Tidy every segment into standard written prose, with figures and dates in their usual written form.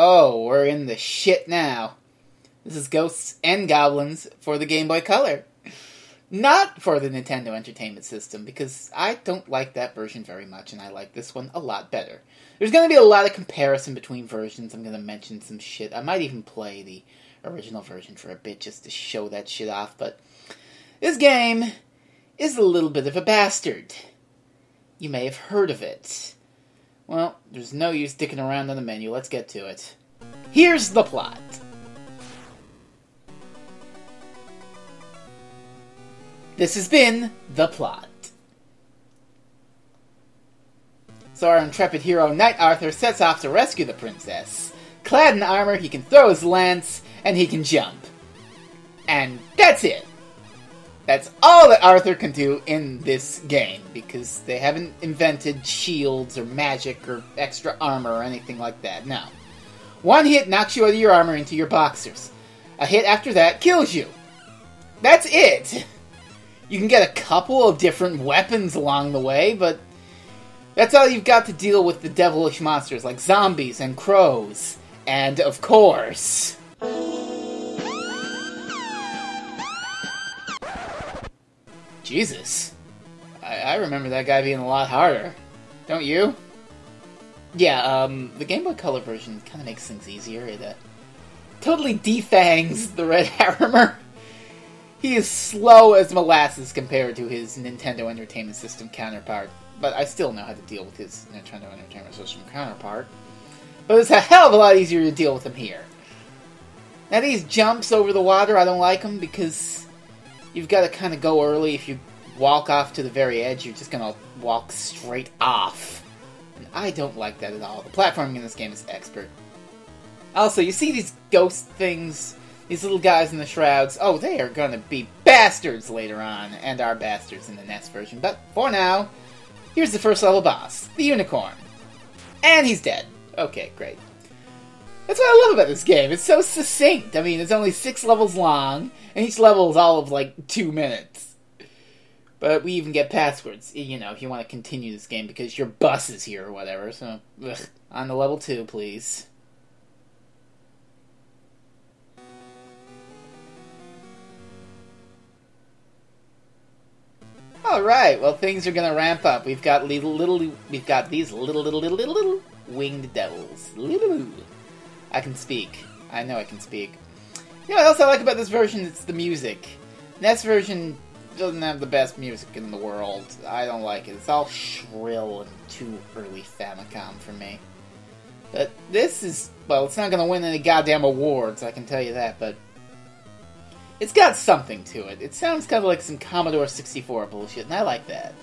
Oh, we're in the shit now. This is Ghosts and Goblins for the Game Boy Color. Not for the Nintendo Entertainment System, because I don't like that version very much, and I like this one a lot better. There's going to be a lot of comparison between versions. I'm going to mention some shit. I might even play the original version for a bit just to show that shit off, but this game is a little bit of a bastard. You may have heard of it. Well, there's no use dicking around on the menu. Let's get to it. Here's the plot. This has been the plot. So our intrepid hero, Knight Arthur, sets off to rescue the princess. Clad in armor, he can throw his lance, and he can jump. And that's it. That's all that Arthur can do in this game, because they haven't invented shields or magic or extra armor or anything like that, no. One hit knocks you out of your armor into your boxers. A hit after that kills you. That's it! You can get a couple of different weapons along the way, but that's all you've got to deal with the devilish monsters like zombies and crows. And, of course, Jesus. I remember that guy being a lot harder. Don't you? Yeah, the Game Boy Color version kind of makes things easier. It totally defangs the Red Hammer. He is slow as molasses compared to his Nintendo Entertainment System counterpart. But I still know how to deal with his Nintendo Entertainment System counterpart. But it's a hell of a lot easier to deal with him here. Now these jumps over the water, I don't like them because you've got to kind of go early. If you walk off to the very edge, you're just going to walk straight off. And I don't like that at all. The platforming in this game is expert. Also, you see these ghost things, these little guys in the shrouds. Oh, they are going to be bastards later on, and are bastards in the NES version. But for now, here's the first level boss, the unicorn. And he's dead. Okay, great. That's what I love about this game. It's so succinct. I mean, it's only 6 levels long, and each level is all of, like, 2 minutes. But we even get passwords, you know, if you want to continue this game, because your bus is here or whatever, so, on to level 2, please. Alright, well, things are gonna ramp up. We've got these little winged devils. I can speak. I know I can speak. You know what else I like about this version? It's the music. NES version doesn't have the best music in the world. I don't like it. It's all shrill and too early Famicom for me. But this is, well, it's not going to win any goddamn awards, I can tell you that, but it's got something to it. It sounds kind of like some Commodore 64 bullshit, and I like that.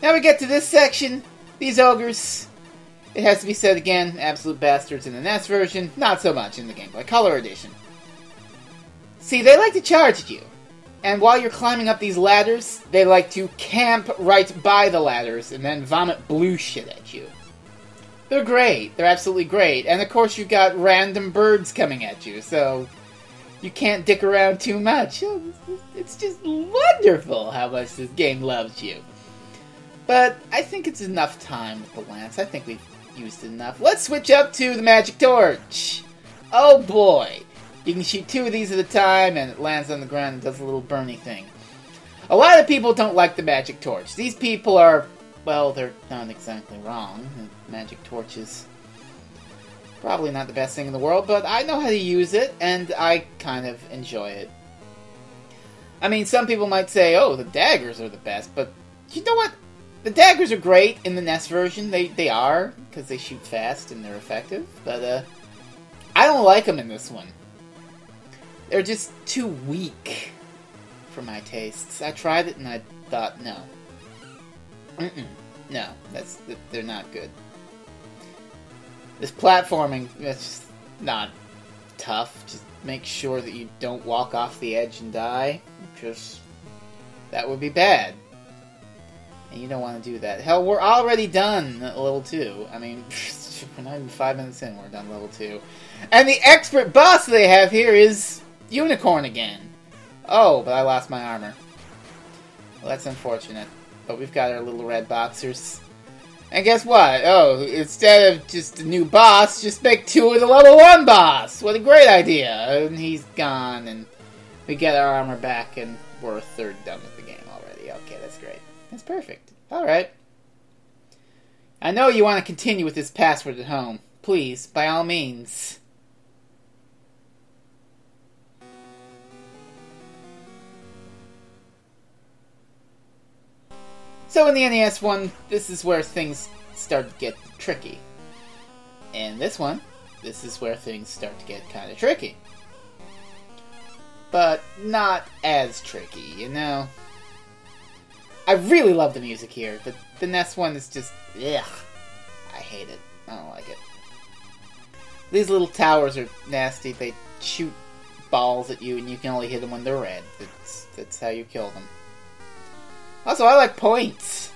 Now we get to this section. These ogres, it has to be said again, absolute bastards in the NES version, not so much in the Game Boy Color edition. See, they like to charge at you. And while you're climbing up these ladders, they like to camp right by the ladders and then vomit blue shit at you. They're great. They're absolutely great. And of course you've got random birds coming at you, so you can't dick around too much. It's just wonderful how much this game loves you. But I think it's enough time with the lance. I think we've used it enough. Let's switch up to the magic torch. Oh boy. You can shoot 2 of these at a time, and it lands on the ground and does a little burny thing. A lot of people don't like the magic torch. These people are, well, they're not exactly wrong. The magic torch is probably not the best thing in the world, but I know how to use it, and I kind of enjoy it. I mean, some people might say, oh, the daggers are the best, but you know what? The daggers are great in the NES version. They are, because they shoot fast and they're effective, but I don't like them in this one. They're just too weak for my tastes. I tried it and I thought, no. No, they're not good. This platforming, it's just not tough. Just make sure that you don't walk off the edge and die. Because that would be bad. And you don't want to do that. Hell, we're already done at level 2. I mean, we're not even 5 minutes in, we're done level 2. And the expert boss they have here is Unicorn again. Oh, but I lost my armor. Well, that's unfortunate. But we've got our little red boxers. And guess what? Oh, instead of just a new boss, just make 2 of the level 1 boss! What a great idea! And he's gone, and we get our armor back, and we're a third done with the game already. Okay, that's great. That's perfect. Alright. I know you want to continue with this password at home. Please, by all means. So in the NES one, this is where things start to get tricky. In this one, this is where things start to get kind of tricky. But not as tricky, you know? I really love the music here, but the NES one is just, ugh. I hate it. I don't like it. These little towers are nasty. They shoot balls at you, and you can only hit them when they're red. That's how you kill them. Also, I like points.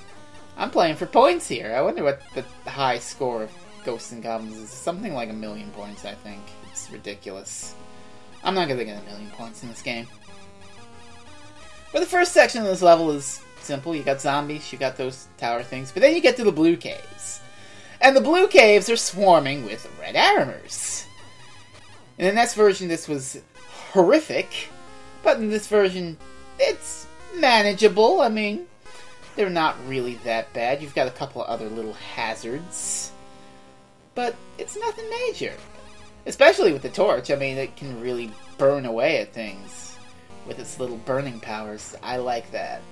I'm playing for points here. I wonder what the high score of Ghosts and Goblins is. Something like 1,000,000 points, I think. It's ridiculous. I'm not gonna get 1,000,000 points in this game. But the first section of this level is simple. You got zombies, you got those tower things, but then you get to the blue caves. And the blue caves are swarming with red armors. In the next version, this was horrific, but in this version, it's manageable. I mean, they're not really that bad. You've got a couple of other little hazards, but it's nothing major. Especially with the torch. I mean, it can really burn away at things with its little burning powers. I like that.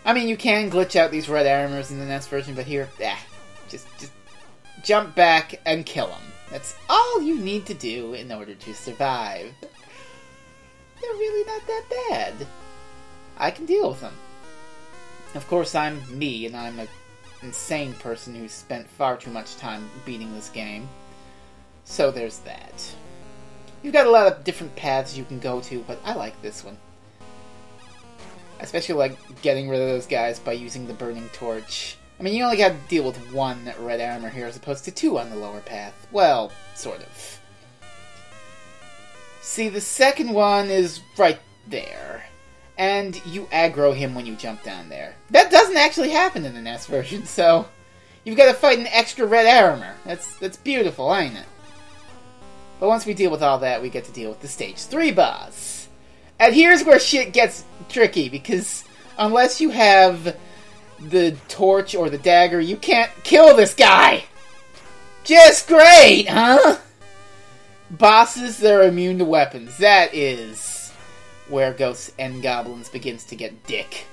I mean, you can glitch out these red armors in the next version, but here, just jump back and kill them. That's all you need to do in order to survive. They're really not that bad. I can deal with them. Of course, I'm me, and I'm an insane person who's spent far too much time beating this game. So there's that. You've got a lot of different paths you can go to, but I like this one. I especially like getting rid of those guys by using the burning torch. I mean, you only gotta deal with 1 red armor here as opposed to 2 on the lower path. Well, sort of. See, the second one is right there. And you aggro him when you jump down there. That doesn't actually happen in the NES version, so you've got to fight an extra red armor. That's beautiful, ain't it? But once we deal with all that, we get to deal with the Stage 3 boss. And here's where shit gets tricky, because unless you have the torch or the dagger, you can't kill this guy! Just great, huh? Bosses that are immune to weapons. That is where Ghosts and Goblins begins to get dick.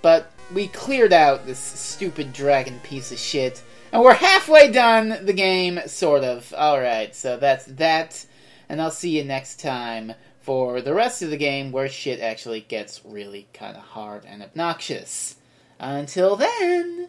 But we cleared out this stupid dragon piece of shit, and we're halfway done the game, sort of. Alright, so that's that, and I'll see you next time for the rest of the game where shit actually gets really kind of hard and obnoxious. Until then...